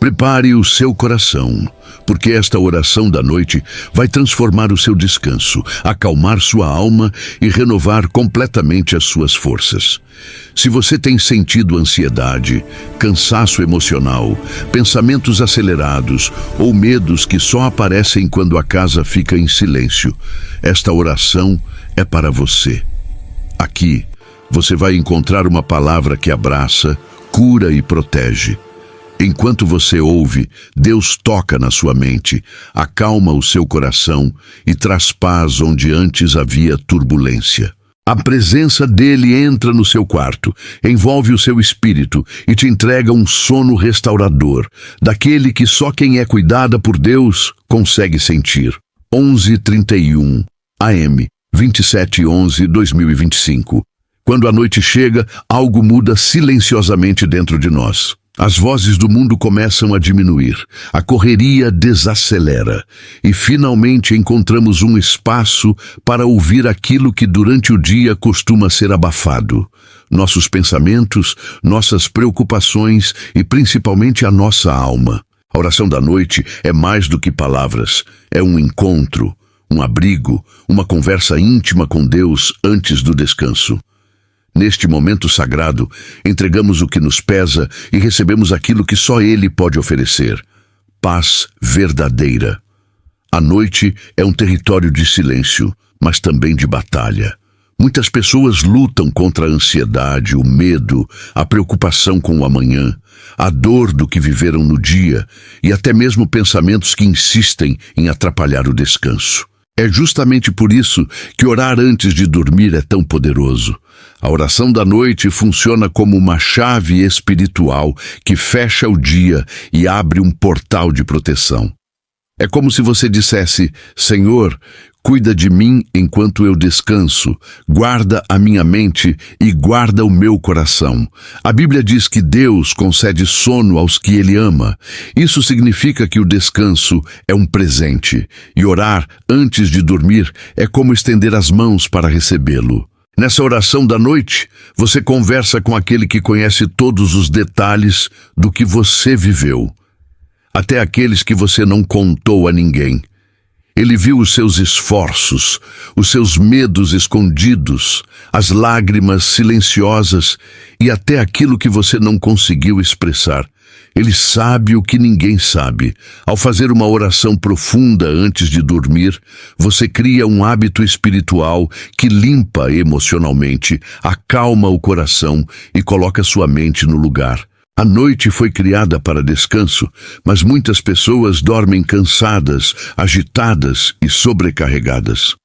Prepare o seu coração, porque esta oração da noite vai transformar o seu descanso, acalmar sua alma e renovar completamente as suas forças. Se você tem sentido ansiedade, cansaço emocional, pensamentos acelerados ou medos que só aparecem quando a casa fica em silêncio, esta oração é para você. Aqui, você vai encontrar uma palavra que abraça, cura e protege. Enquanto você ouve, Deus toca na sua mente, acalma o seu coração e traz paz onde antes havia turbulência. A presença dele entra no seu quarto, envolve o seu espírito e te entrega um sono restaurador, daquele que só quem é cuidada por Deus consegue sentir. 11:31 AM, 27/11/2025. Quando a noite chega, algo muda silenciosamente dentro de nós. As vozes do mundo começam a diminuir, a correria desacelera e finalmente encontramos um espaço para ouvir aquilo que durante o dia costuma ser abafado. Nossos pensamentos, nossas preocupações e principalmente a nossa alma. A oração da noite é mais do que palavras, é um encontro, um abrigo, uma conversa íntima com Deus antes do descanso. Neste momento sagrado, entregamos o que nos pesa e recebemos aquilo que só Ele pode oferecer: paz verdadeira. A noite é um território de silêncio, mas também de batalha. Muitas pessoas lutam contra a ansiedade, o medo, a preocupação com o amanhã, a dor do que viveram no dia e até mesmo pensamentos que insistem em atrapalhar o descanso. É justamente por isso que orar antes de dormir é tão poderoso. A oração da noite funciona como uma chave espiritual que fecha o dia e abre um portal de proteção. É como se você dissesse: Senhor, cuida de mim enquanto eu descanso, guarda a minha mente e guarda o meu coração. A Bíblia diz que Deus concede sono aos que Ele ama. Isso significa que o descanso é um presente, e orar antes de dormir é como estender as mãos para recebê-lo. Nessa oração da noite, você conversa com aquele que conhece todos os detalhes do que você viveu, até aqueles que você não contou a ninguém. Ele viu os seus esforços, os seus medos escondidos, as lágrimas silenciosas e até aquilo que você não conseguiu expressar. Ele sabe o que ninguém sabe. Ao fazer uma oração profunda antes de dormir, você cria um hábito espiritual que limpa emocionalmente, acalma o coração e coloca sua mente no lugar. A noite foi criada para descanso, mas muitas pessoas dormem cansadas, agitadas e sobrecarregadas.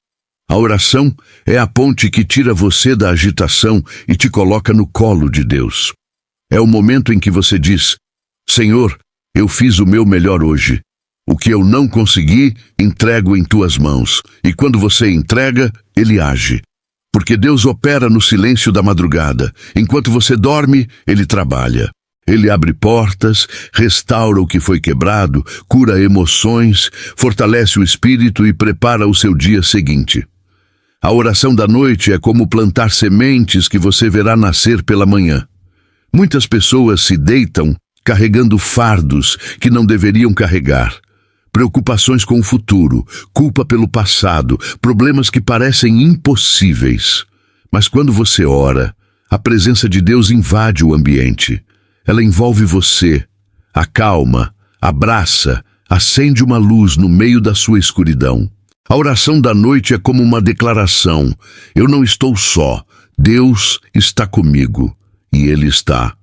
A oração é a ponte que tira você da agitação e te coloca no colo de Deus. É o momento em que você diz: Senhor, eu fiz o meu melhor hoje. O que eu não consegui, entrego em tuas mãos. E quando você entrega, Ele age. Porque Deus opera no silêncio da madrugada. Enquanto você dorme, Ele trabalha. Ele abre portas, restaura o que foi quebrado, cura emoções, fortalece o espírito e prepara o seu dia seguinte. A oração da noite é como plantar sementes que você verá nascer pela manhã. Muitas pessoas se deitam carregando fardos que não deveriam carregar. Preocupações com o futuro, culpa pelo passado, problemas que parecem impossíveis. Mas quando você ora, a presença de Deus invade o ambiente. Ela envolve você, acalma, abraça, acende uma luz no meio da sua escuridão. A oração da noite é como uma declaração: eu não estou só, Deus está comigo. E Ele está.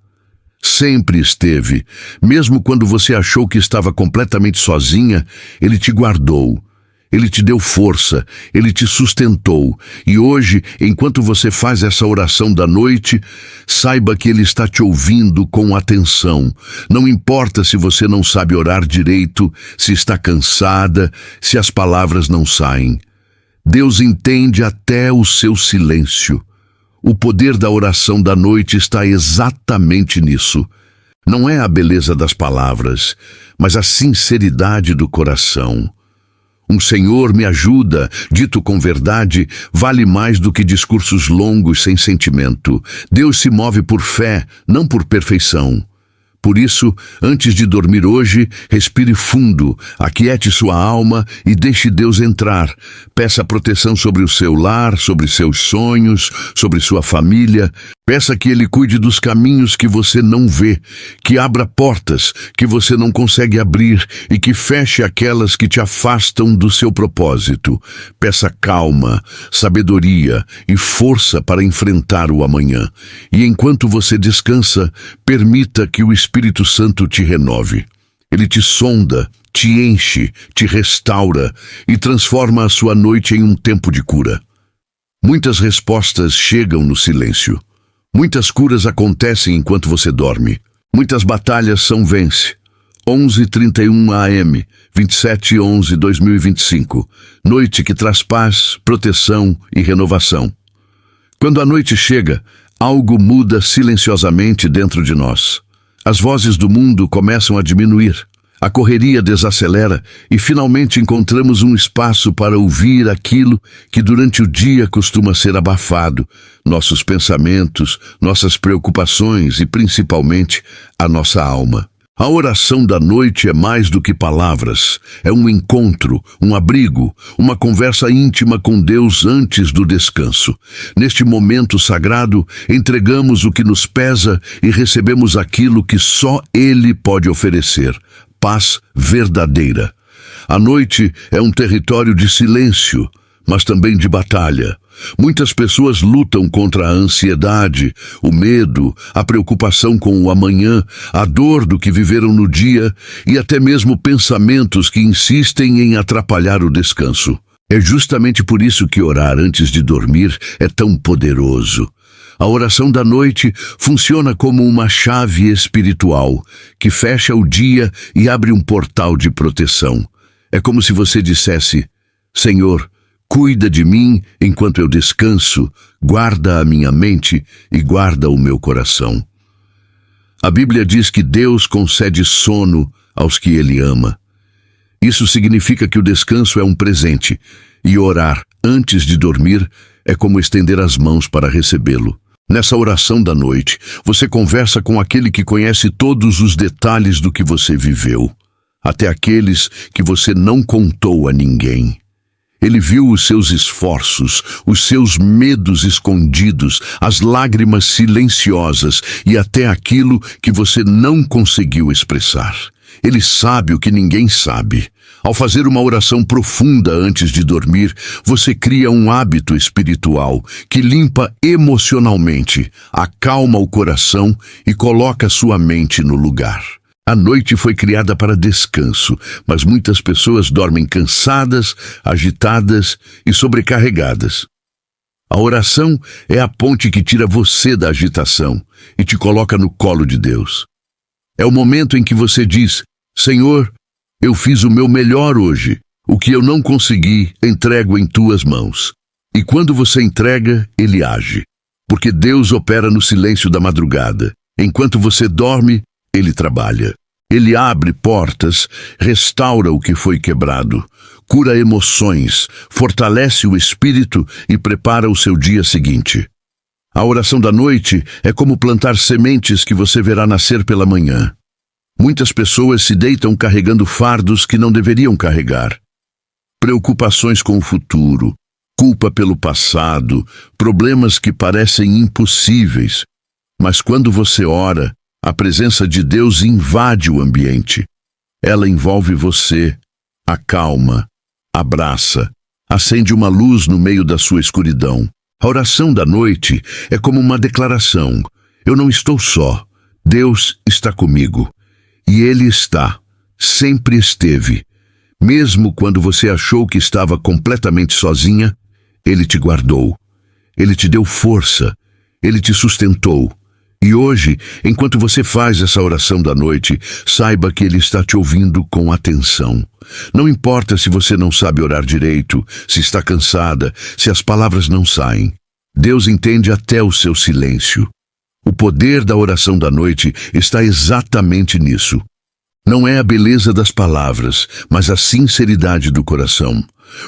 Sempre esteve. Mesmo quando você achou que estava completamente sozinha, Ele te guardou. Ele te deu força, Ele te sustentou. E hoje, enquanto você faz essa oração da noite, saiba que Ele está te ouvindo com atenção. Não importa se você não sabe orar direito, se está cansada, se as palavras não saem. Deus entende até o seu silêncio. O poder da oração da noite está exatamente nisso. Não é a beleza das palavras, mas a sinceridade do coração. Um Senhor me ajuda, dito com verdade, vale mais do que discursos longos sem sentimento. Deus se move por fé, não por perfeição. Por isso, antes de dormir hoje, respire fundo, aquiete sua alma e deixe Deus entrar. Peça proteção sobre o seu lar, sobre seus sonhos, sobre sua família. Peça que Ele cuide dos caminhos que você não vê, que abra portas que você não consegue abrir e que feche aquelas que te afastam do seu propósito. Peça calma, sabedoria e força para enfrentar o amanhã. E enquanto você descansa, permita que o Espírito Santo te renove. Ele te sonda, te enche, te restaura e transforma a sua noite em um tempo de cura. Muitas respostas chegam no silêncio. Muitas curas acontecem enquanto você dorme. Muitas batalhas são vence. 11h31 AM, 27/11/2025. Noite que traz paz, proteção e renovação. Quando a noite chega, algo muda silenciosamente dentro de nós. As vozes do mundo começam a diminuir. A correria desacelera e finalmente encontramos um espaço para ouvir aquilo que durante o dia costuma ser abafado, nossos pensamentos, nossas preocupações e principalmente a nossa alma. A oração da noite é mais do que palavras. É um encontro, um abrigo, uma conversa íntima com Deus antes do descanso. Neste momento sagrado, entregamos o que nos pesa e recebemos aquilo que só Ele pode oferecer: paz verdadeira. A noite é um território de silêncio, mas também de batalha. Muitas pessoas lutam contra a ansiedade, o medo, a preocupação com o amanhã, a dor do que viveram no dia e até mesmo pensamentos que insistem em atrapalhar o descanso. É justamente por isso que orar antes de dormir é tão poderoso. A oração da noite funciona como uma chave espiritual que fecha o dia e abre um portal de proteção. É como se você dissesse: Senhor, cuida de mim enquanto eu descanso, guarda a minha mente e guarda o meu coração. A Bíblia diz que Deus concede sono aos que Ele ama. Isso significa que o descanso é um presente, e orar antes de dormir é como estender as mãos para recebê-lo. Nessa oração da noite, você conversa com aquele que conhece todos os detalhes do que você viveu, até aqueles que você não contou a ninguém. Ele viu os seus esforços, os seus medos escondidos, as lágrimas silenciosas e até aquilo que você não conseguiu expressar. Ele sabe o que ninguém sabe. Ao fazer uma oração profunda antes de dormir, você cria um hábito espiritual que limpa emocionalmente, acalma o coração e coloca sua mente no lugar. A noite foi criada para descanso, mas muitas pessoas dormem cansadas, agitadas e sobrecarregadas. A oração é a ponte que tira você da agitação e te coloca no colo de Deus. É o momento em que você diz: Senhor, eu fiz o meu melhor hoje. O que eu não consegui, entrego em tuas mãos. E quando você entrega, Ele age. Porque Deus opera no silêncio da madrugada. Enquanto você dorme, Ele trabalha. Ele abre portas, restaura o que foi quebrado, cura emoções, fortalece o espírito e prepara o seu dia seguinte. A oração da noite é como plantar sementes que você verá nascer pela manhã. Muitas pessoas se deitam carregando fardos que não deveriam carregar. Preocupações com o futuro, culpa pelo passado, problemas que parecem impossíveis. Mas quando você ora, a presença de Deus invade o ambiente. Ela envolve você, acalma, abraça, acende uma luz no meio da sua escuridão. A oração da noite é como uma declaração: eu não estou só, Deus está comigo. E Ele está, sempre esteve. Mesmo quando você achou que estava completamente sozinha, Ele te guardou. Ele te deu força, Ele te sustentou. E hoje, enquanto você faz essa oração da noite, saiba que Ele está te ouvindo com atenção. Não importa se você não sabe orar direito, se está cansada, se as palavras não saem. Deus entende até o seu silêncio. O poder da oração da noite está exatamente nisso. Não é a beleza das palavras, mas a sinceridade do coração.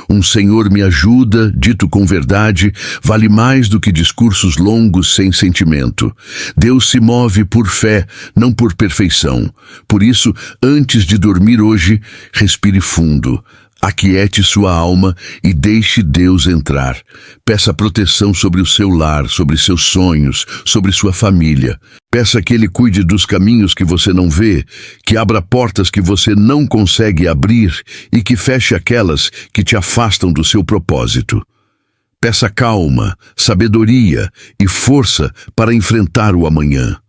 Um Senhor me ajuda, dito com verdade, vale mais do que discursos longos sem sentimento. Deus se move por fé, não por perfeição. Por isso, antes de dormir hoje, respire fundo. Aquiete sua alma e deixe Deus entrar. Peça proteção sobre o seu lar, sobre seus sonhos, sobre sua família. Peça que Ele cuide dos caminhos que você não vê, que abra portas que você não consegue abrir e que feche aquelas que te afastam do seu propósito. Peça calma, sabedoria e força para enfrentar o amanhã.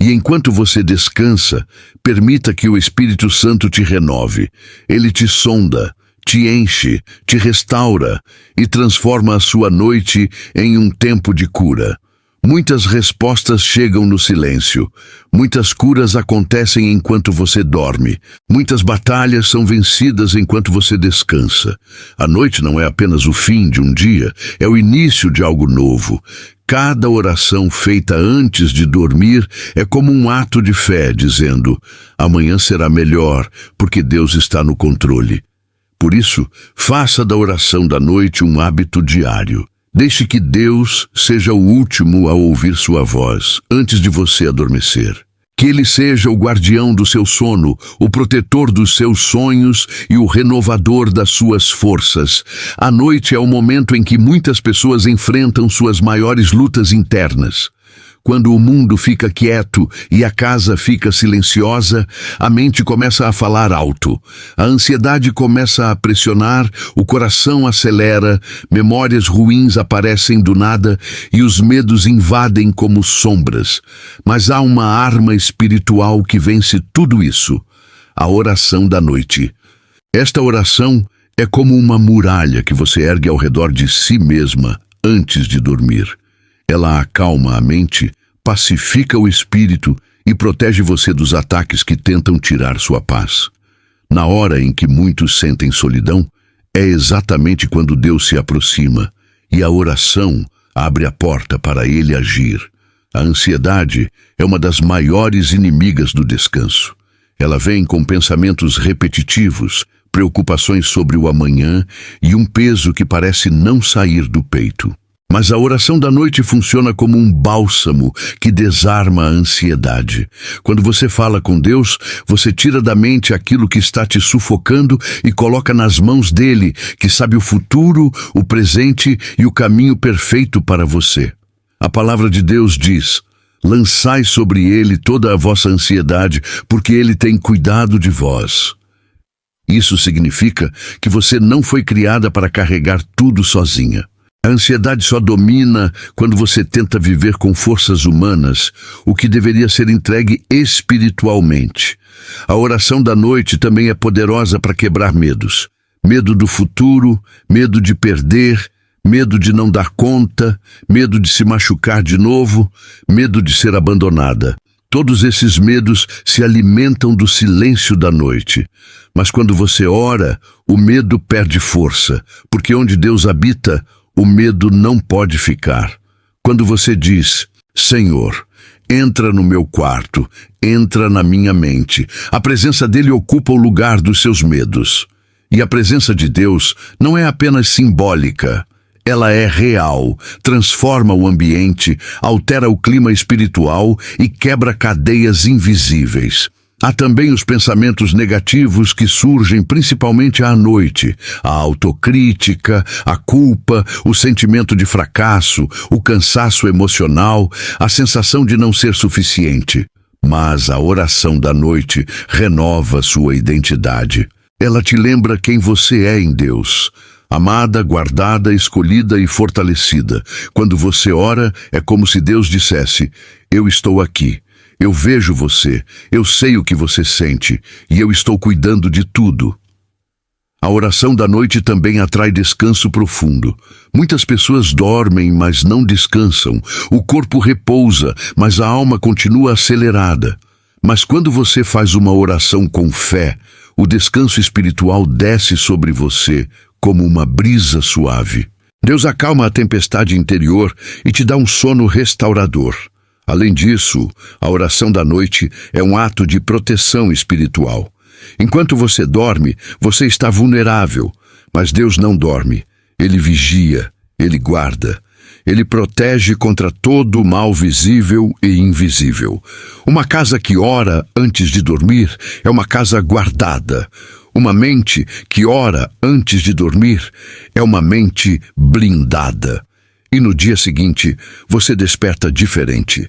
E enquanto você descansa, permita que o Espírito Santo te renove. Ele te sonda, te enche, te restaura e transforma a sua noite em um tempo de cura. Muitas respostas chegam no silêncio. Muitas curas acontecem enquanto você dorme. Muitas batalhas são vencidas enquanto você descansa. A noite não é apenas o fim de um dia, é o início de algo novo. Cada oração feita antes de dormir é como um ato de fé, dizendo: amanhã será melhor, porque Deus está no controle. Por isso, faça da oração da noite um hábito diário. Deixe que Deus seja o último a ouvir sua voz, antes de você adormecer. Que Ele seja o guardião do seu sono, o protetor dos seus sonhos e o renovador das suas forças. A noite é o momento em que muitas pessoas enfrentam suas maiores lutas internas. Quando o mundo fica quieto e a casa fica silenciosa, a mente começa a falar alto. A ansiedade começa a pressionar, o coração acelera, memórias ruins aparecem do nada e os medos invadem como sombras. Mas há uma arma espiritual que vence tudo isso: a oração da noite. Esta oração é como uma muralha que você ergue ao redor de si mesma antes de dormir. Ela acalma a mente, pacifica o espírito e protege você dos ataques que tentam tirar sua paz. Na hora em que muitos sentem solidão, é exatamente quando Deus se aproxima e a oração abre a porta para Ele agir. A ansiedade é uma das maiores inimigas do descanso. Ela vem com pensamentos repetitivos, preocupações sobre o amanhã e um peso que parece não sair do peito. Mas a oração da noite funciona como um bálsamo que desarma a ansiedade. Quando você fala com Deus, você tira da mente aquilo que está te sufocando e coloca nas mãos dele, que sabe o futuro, o presente e o caminho perfeito para você. A palavra de Deus diz: lançai sobre ele toda a vossa ansiedade, porque ele tem cuidado de vós. Isso significa que você não foi criada para carregar tudo sozinha. A ansiedade só domina quando você tenta viver com forças humanas, o que deveria ser entregue espiritualmente. A oração da noite também é poderosa para quebrar medos. Medo do futuro, medo de perder, medo de não dar conta, medo de se machucar de novo, medo de ser abandonada. Todos esses medos se alimentam do silêncio da noite. Mas quando você ora, o medo perde força, porque onde Deus habita, o medo não pode ficar. Quando você diz: Senhor, entra no meu quarto, entra na minha mente, a presença dele ocupa o lugar dos seus medos. E a presença de Deus não é apenas simbólica, ela é real, transforma o ambiente, altera o clima espiritual e quebra cadeias invisíveis. Há também os pensamentos negativos que surgem principalmente à noite. A autocrítica, a culpa, o sentimento de fracasso, o cansaço emocional, a sensação de não ser suficiente. Mas a oração da noite renova sua identidade. Ela te lembra quem você é em Deus. Amada, guardada, escolhida e fortalecida. Quando você ora, é como se Deus dissesse: eu estou aqui. Eu vejo você, eu sei o que você sente, e eu estou cuidando de tudo. A oração da noite também atrai descanso profundo. Muitas pessoas dormem, mas não descansam. O corpo repousa, mas a alma continua acelerada. Mas quando você faz uma oração com fé, o descanso espiritual desce sobre você como uma brisa suave. Deus acalma a tempestade interior e te dá um sono restaurador. Além disso, a oração da noite é um ato de proteção espiritual. Enquanto você dorme, você está vulnerável, mas Deus não dorme. Ele vigia, Ele guarda. Ele protege contra todo o mal visível e invisível. Uma casa que ora antes de dormir é uma casa guardada. Uma mente que ora antes de dormir é uma mente blindada. E no dia seguinte, você desperta diferente,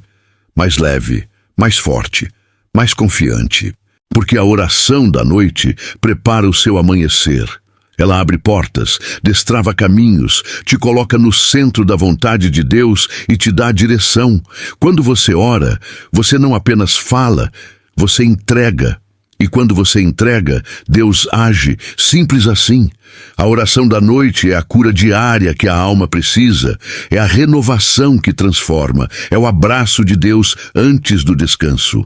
mais leve, mais forte, mais confiante. Porque a oração da noite prepara o seu amanhecer. Ela abre portas, destrava caminhos, te coloca no centro da vontade de Deus e te dá direção. Quando você ora, você não apenas fala, você entrega. E quando você entrega, Deus age, simples assim. A oração da noite é a cura diária que a alma precisa, é a renovação que transforma, é o abraço de Deus antes do descanso.